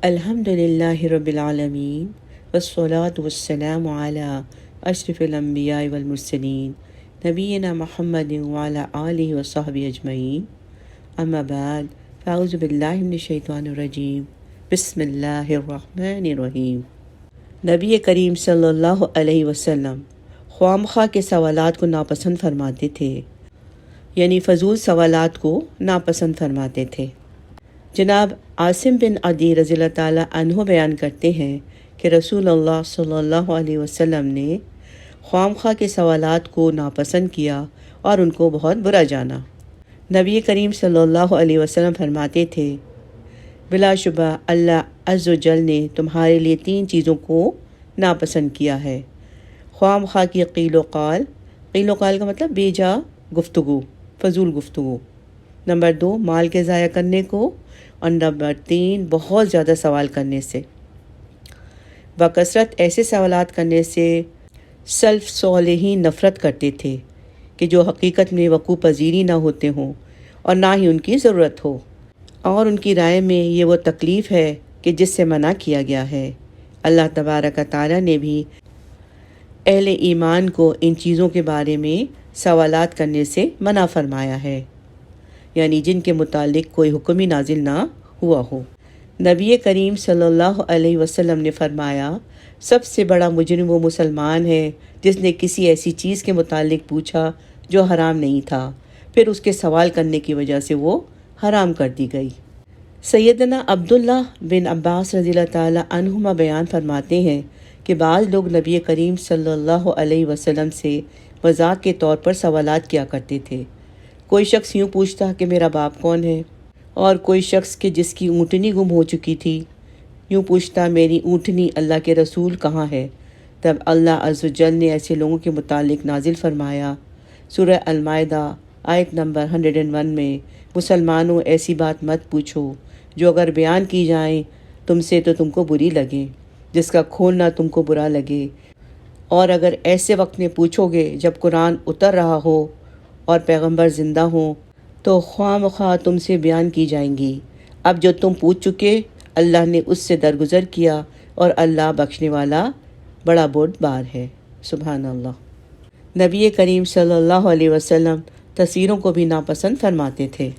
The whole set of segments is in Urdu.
الحمدللہ رب العالمین والصلاة والسلام علی اشرف الانبیاء والمرسلین نبینا محمد وعلی آلہ وصحبہ اجمعین اما بعد فاعوذ باللہ من الشیطان الرجیم بسم اللہ الرحمن الرحیم۔ نبی کریم صلی اللہ علیہ وسلم خواہ کے سوالات کو ناپسند فرماتے تھے، یعنی فضول سوالات کو ناپسند فرماتے تھے۔ جناب عاصم بن عدی رضی اللہ تعالیٰ عنہ بیان کرتے ہیں کہ رسول اللہ صلی اللہ علیہ وسلم نے خواہ کے سوالات کو ناپسند کیا اور ان کو بہت برا جانا۔ نبی کریم صلی اللہ علیہ وسلم فرماتے تھے، بلا شبہ اللہ عز و جل نے تمہارے لیے 3 چیزوں کو ناپسند کیا ہے۔ خواہ کی قیل و قال کا مطلب بے جا گفتگو، فضول گفتگو۔ نمبر 2 مال کے ضائع کرنے کو، اور نمبر 3 بہت زیادہ سوال کرنے سے، بکثرت ایسے سوالات کرنے سے سلف صالحین نفرت کرتے تھے کہ جو حقیقت میں وقوع پذیری نہ ہوتے ہوں اور نہ ہی ان کی ضرورت ہو، اور ان کی رائے میں یہ وہ تکلیف ہے کہ جس سے منع کیا گیا ہے۔ اللہ تبارک و تعالیٰ نے بھی اہل ایمان کو ان چیزوں کے بارے میں سوالات کرنے سے منع فرمایا ہے، یعنی جن کے متعلق کوئی حکم ہی نازل نہ ہوا ہو۔ نبی کریم صلی اللہ علیہ وسلم نے فرمایا، سب سے بڑا مجرم وہ مسلمان ہے جس نے کسی ایسی چیز کے متعلق پوچھا جو حرام نہیں تھا، پھر اس کے سوال کرنے کی وجہ سے وہ حرام کر دی گئی۔ سیدنا عبداللہ بن عباس رضی اللہ تعالیٰ عنہما بیان فرماتے ہیں کہ بعض لوگ نبی کریم صلی اللہ علیہ وسلم سے مذاق کے طور پر سوالات کیا کرتے تھے۔ کوئی شخص یوں پوچھتا کہ میرا باپ کون ہے، اور کوئی شخص کہ جس کی اونٹنی گم ہو چکی تھی یوں پوچھتا میری اونٹنی اللہ کے رسول کہاں ہے۔ تب اللہ عز و جل نے ایسے لوگوں کے متعلق نازل فرمایا، سورہ المائدہ آیت نمبر 101 میں، مسلمانوں ایسی بات مت پوچھو جو اگر بیان کی جائیں تم سے تو تم کو بری لگے، جس کا کھولنا تم کو برا لگے، اور اگر ایسے وقت میں پوچھو گے جب قرآن اتر رہا ہو اور پیغمبر زندہ ہوں تو خواہ مخواہ تم سے بیان کی جائیں گی۔ اب جو تم پوچھ چکے اللہ نے اس سے درگزر کیا، اور اللہ بخشنے والا بڑا بردبار ہے۔ سبحان اللہ۔ نبی کریم صلی اللہ علیہ وسلم تصویروں کو بھی ناپسند فرماتے تھے۔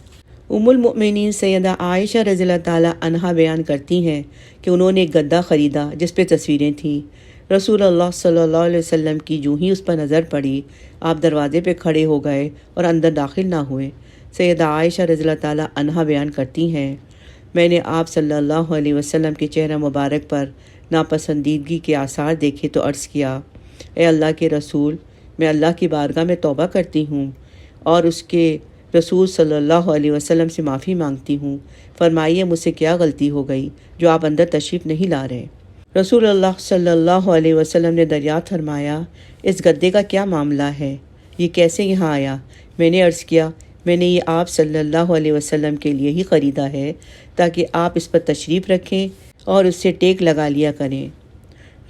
ام المؤمنین سیدہ عائشہ رضی اللہ تعالیٰ عنہا بیان کرتی ہیں کہ انہوں نے ایک گدا خریدا جس پہ تصویریں تھیں۔ رسول اللہ صلی اللہ علیہ وسلم کی جو ہی اس پر نظر پڑی، آپ دروازے پہ کھڑے ہو گئے اور اندر داخل نہ ہوئے۔ سیدہ عائشہ رضی اللہ تعالیٰ عنہا بیان کرتی ہیں، میں نے آپ صلی اللہ علیہ وسلم کے چہرہ مبارک پر ناپسندیدگی کے آثار دیکھے تو عرض کیا، اے اللہ کے رسول، میں اللہ کی بارگاہ میں توبہ کرتی ہوں اور اس کے رسول صلی اللہ علیہ وسلم سے معافی مانگتی ہوں، فرمائیے مجھ سے کیا غلطی ہو گئی جو آپ اندر تشریف نہیں لا رہے۔ رسول اللہ صلی اللہ علیہ وسلم نے دریافت فرمایا، اس گدے کا کیا معاملہ ہے، یہ کیسے یہاں آیا؟ میں نے عرض کیا، میں نے یہ آپ صلی اللہ علیہ وسلم کے لیے ہی خریدا ہے تاکہ آپ اس پر تشریف رکھیں اور اس سے ٹیک لگا لیا کریں۔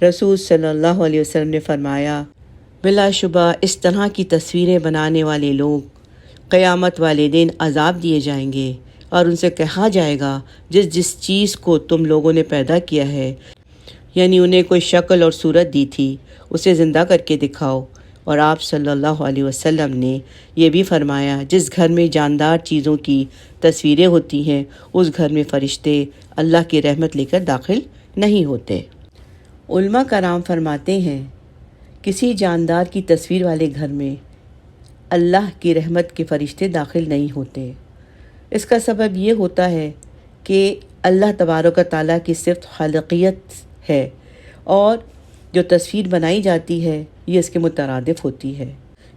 رسول صلی اللہ علیہ وسلم نے فرمایا، بلا شبہ اس طرح کی تصویریں بنانے والے لوگ قیامت والے دن عذاب دیے جائیں گے، اور ان سے کہا جائے گا جس چیز کو تم لوگوں نے پیدا کیا ہے، یعنی انہیں کوئی شکل اور صورت دی تھی، اسے زندہ کر کے دکھاؤ۔ اور آپ صلی اللہ علیہ وسلم نے یہ بھی فرمایا، جس گھر میں جاندار چیزوں کی تصویریں ہوتی ہیں اس گھر میں فرشتے اللہ کی رحمت لے کر داخل نہیں ہوتے۔ علماء کرام فرماتے ہیں، کسی جاندار کی تصویر والے گھر میں اللہ کی رحمت کے فرشتے داخل نہیں ہوتے۔ اس کا سبب یہ ہوتا ہے کہ اللہ تبارک و تعالیٰ کی صرف خالقیت ہے، اور جو تصویر بنائی جاتی ہے یہ اس کے مترادف ہوتی ہے۔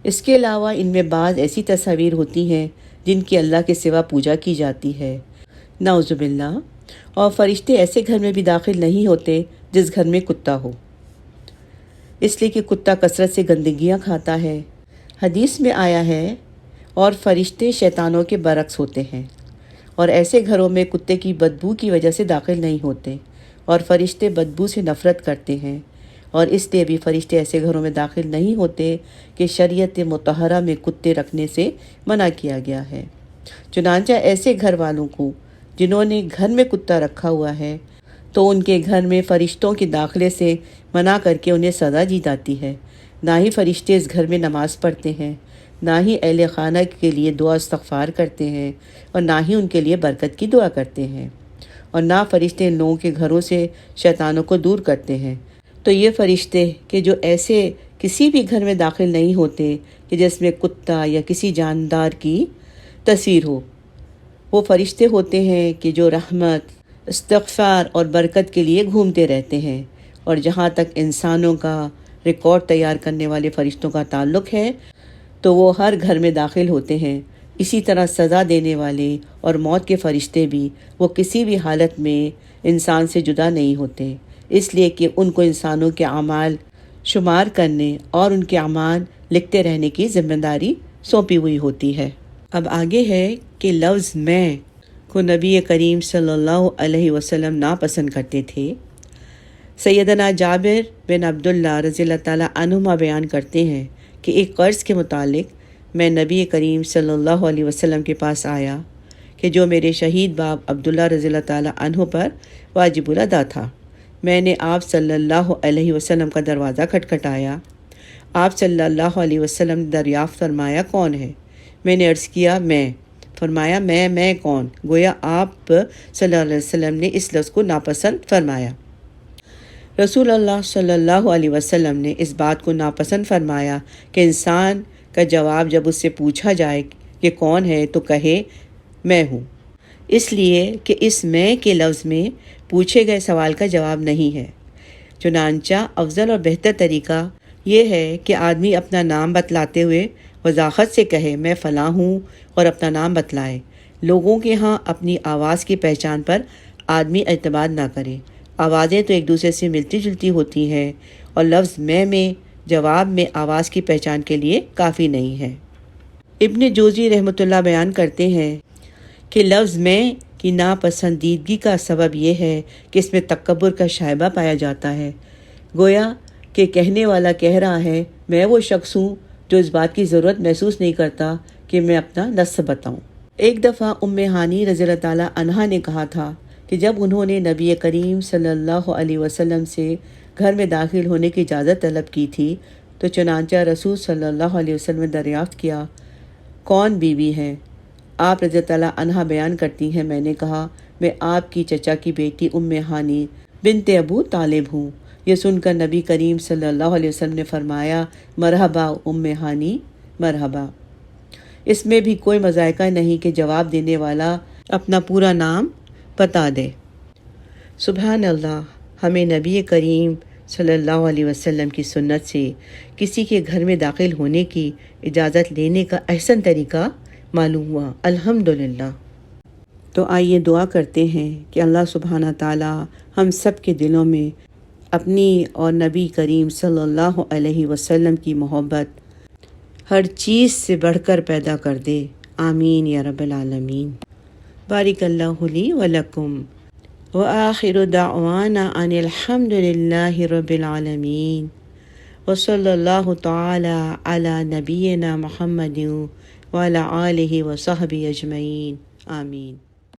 اس کے علاوہ ان میں بعض ایسی تصاویر ہوتی ہیں جن کی اللہ کے سوا پوجا کی جاتی ہے، نعوذ باللہ۔ اور فرشتے ایسے گھر میں بھی داخل نہیں ہوتے جس گھر میں کتا ہو، اس لیے کہ کتا کثرت سے گندگیاں کھاتا ہے۔ حدیث میں آیا ہے، اور فرشتے شیطانوں کے برعکس ہوتے ہیں، اور ایسے گھروں میں کتے کی بدبو کی وجہ سے داخل نہیں ہوتے، اور فرشتے بدبو سے نفرت کرتے ہیں، اور اس لیے بھی فرشتے ایسے گھروں میں داخل نہیں ہوتے کہ شریعت مطہرہ میں کتے رکھنے سے منع کیا گیا ہے۔ چنانچہ ایسے گھر والوں کو جنہوں نے گھر میں کتا رکھا ہوا ہے تو ان کے گھر میں فرشتوں کے داخلے سے منع کر کے انہیں سزا دی جاتی ہے۔ نہ ہی فرشتے اس گھر میں نماز پڑھتے ہیں، نہ ہی اہل خانہ کے لیے دعا استغفار کرتے ہیں، اور نہ ہی ان کے لیے برکت کی دعا کرتے ہیں، اور نہ فرشتے ان لوگوں کے گھروں سے شیطانوں کو دور کرتے ہیں۔ تو یہ فرشتے کہ جو ایسے کسی بھی گھر میں داخل نہیں ہوتے کہ جس میں کتا یا کسی جاندار کی تصویر ہو، وہ فرشتے ہوتے ہیں کہ جو رحمت، استغفار اور برکت کے لیے گھومتے رہتے ہیں۔ اور جہاں تک انسانوں کا ریکارڈ تیار کرنے والے فرشتوں کا تعلق ہے تو وہ ہر گھر میں داخل ہوتے ہیں۔ اسی طرح سزا دینے والے اور موت کے فرشتے بھی وہ کسی بھی حالت میں انسان سے جدا نہیں ہوتے، اس لیے کہ ان کو انسانوں کے اعمال شمار کرنے اور ان کے اعمال لکھتے رہنے کی ذمہ داری سونپی ہوئی ہوتی ہے۔ اب آگے ہے کہ لفظ میں کو نبی کریم صلی اللہ علیہ وسلم ناپسند کرتے تھے۔ سیدنا جابر بن عبداللہ رضی اللہ تعالیٰ عنہما بیان کرتے ہیں کہ ایک قرض کے متعلق میں نبی کریم صلی اللہ علیہ وسلم کے پاس آیا کہ جو میرے شہید باپ عبداللہ رضی اللہ تعالیٰ عنہ پر واجب الادا تھا۔ میں نے آپ صلی اللہ علیہ وسلم کا دروازہ کھٹکھٹایا۔ آپ صلی اللہ علیہ وسلم نے دریافت فرمایا کون ہے؟ میں نے عرض کیا میں۔ فرمایا میں کون؟ گویا آپ صلی اللہ علیہ وسلم نے اس لفظ کو ناپسند فرمایا۔ رسول اللہ صلی اللہ علیہ وسلم نے اس بات کو ناپسند فرمایا کہ انسان کا جواب جب اس سے پوچھا جائے کہ کون ہے تو کہے میں ہوں، اس لیے کہ اس میں کے لفظ میں پوچھے گئے سوال کا جواب نہیں ہے۔ چنانچہ افضل اور بہتر طریقہ یہ ہے کہ آدمی اپنا نام بتلاتے ہوئے وضاحت سے کہے میں فلاں ہوں اور اپنا نام بتلائے۔ لوگوں کے ہاں اپنی آواز کی پہچان پر آدمی اعتماد نہ کرے۔ آوازیں تو ایک دوسرے سے ملتی جلتی ہوتی ہیں اور لفظ میں جواب میں آواز کی پہچان کے لیے کافی نہیں ہے۔ ابن جوزی رحمۃ اللہ بیان کرتے ہیں کہ لفظ میں کی ناپسندیدگی کا سبب یہ ہے کہ اس میں تکبر کا شائبہ پایا جاتا ہے۔ گویا کہ کہنے والا کہہ رہا ہے میں وہ شخص ہوں جو اس بات کی ضرورت محسوس نہیں کرتا کہ میں اپنا نسب بتاؤں۔ ایک دفعہ ام ہانی رضی اللہ تعالیٰ عنہا نے کہا تھا کہ جب انہوں نے نبی کریم صلی اللہ علیہ وسلم سے گھر میں داخل ہونے کی اجازت طلب کی تھی تو چنانچہ رسول صلی اللہ علیہ وسلم نے دریافت کیا کون بیوی ہیں؟ آپ رضی اللہ عنہا بیان کرتی ہیں میں نے کہا میں آپ کی چچا کی بیٹی ام ہانی بنت ابو طالب ہوں۔ یہ سن کر نبی کریم صلی اللہ علیہ وسلم نے فرمایا مرحبا ام ہانی مرحبا۔ اس میں بھی کوئی مذائقہ نہیں کہ جواب دینے والا اپنا پورا نام بتا دے۔ سبحان اللہ، ہمیں نبی کریم صلی اللہ علیہ وسلم کی سنت سے کسی کے گھر میں داخل ہونے کی اجازت لینے کا احسن طریقہ معلوم ہوا، الحمدللہ۔ تو آئیے دعا کرتے ہیں کہ اللہ سبحانہ تعالی ہم سب کے دلوں میں اپنی اور نبی کریم صلی اللہ علیہ وسلم کی محبت ہر چیز سے بڑھ کر پیدا کر دے، آمین یا رب العالمین۔ بارک اللہ لی ولکم وآخر دعوانا ان الحمد للہ رب العالمین وصلی اللہ تعالی علی نبینا محمد وعلی آلہ وصحبہ اجمعین، آمین۔